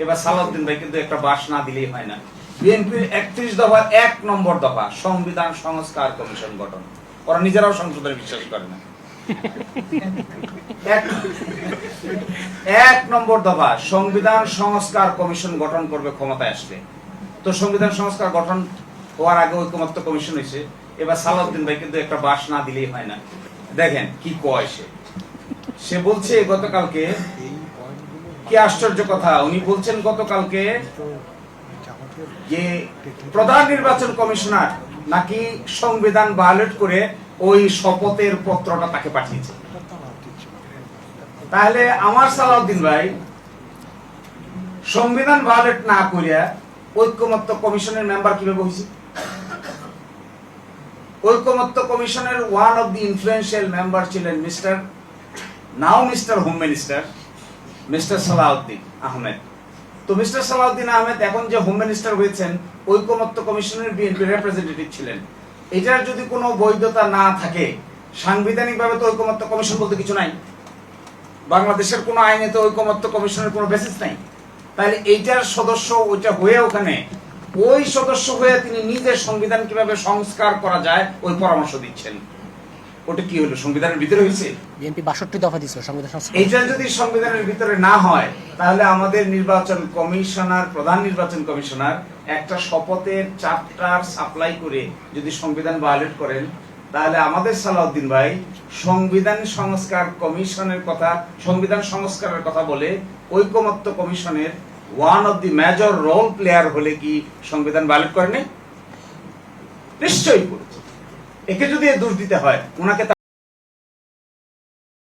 এবার সালাউদ্দিন ভাই কিন্তু একটা বাস না দিলেই হয় না। বিএনপির 31 দফার 1 নম্বর দফা সংবিধান সংস্কার কমিশন গঠন। ওরা নিজেরাও সংসদে বিশ্বাস করে না। 1 নম্বর দফা সংবিধান সংস্কার কমিশন গঠন করবে ক্ষমতায় আসলে। তো সংবিধান সংস্কার গঠন হওয়ার আগে ঐকমত্য কমিশন হয়েছে। এবার সালাউদ্দিন ভাই কিন্তু একটা বাস না দিলেই হয় না। দেখেন কি কয় সে বলছে গতকালকে, কি আশ্চর্য কথা, উনি বলছেন গতকালকে যে প্রধান নির্বাচন কমিশনার নাকি সংবিধান ভায়োলেট করে ওই শপথের পত্রটা তাকে পাঠিয়েছে। তাহলে আমার সালাউদ্দিন ভাই সংবিধান ভায়োলেট না করিয়া ঐকমত্য কমিশনের মেম্বার কিভাবে হয়েছে? ঐকমত্য কমিশনের one of the influential member ছিলেন mister home minister mister Salauddin Ahmed. তো মিস্টার সালাউদ্দিন আহমেদ এখন যে হোম মিনিস্টার হয়েছেন, ঐকমত্য কমিশনের বিএনপি রিপ্রেজেন্টেটিভ ছিলেন। এটার যদি কোনো বৈধতা না থাকে, সাংবিধানিকভাবে তো ঐকমত্য কমিশন বলতে কিছু নাই, বাংলাদেশের কোনো আইনে তো ঐকমত্য কমিশনের কোনো বেসিস নাই। তাহলে এইটার সদস্য ওইটা হয়ে ওখানে ওই সদস্য হয়ে তিনি নিজের সংবিধান কিভাবে সংস্কার করা যায় ওই পরামর্শ দিচ্ছেন। ওটা কি হলো, সংবিধানের ভিতরে হয়েছে? বিএনপি 62 দফা দিয়েছিল সংবিধান সংস্কার। এইটা যদি সংবিধানের ভিতরে না হয়, তাহলে আমাদের নির্বাচন কমিশনার, প্রধান নির্বাচন কমিশনার একটা শপথের চ্যাপ্টার সাপ্লাই করে যদি সংবিধান ভায়োলেট করেন, তাহলে আমাদের সালাউদ্দিন ভাই সংবিধান সংস্কার কমিশনের কথা, সংবিধান সংস্কারের কথা বলে ঐকমত্য কমিশনের one of the major role player হলে কি সংবিধান ভায়োলেট করেনি? নিশ্চয়ই করেছে। একে যদি দোষ দিতে হয়, ওনাকে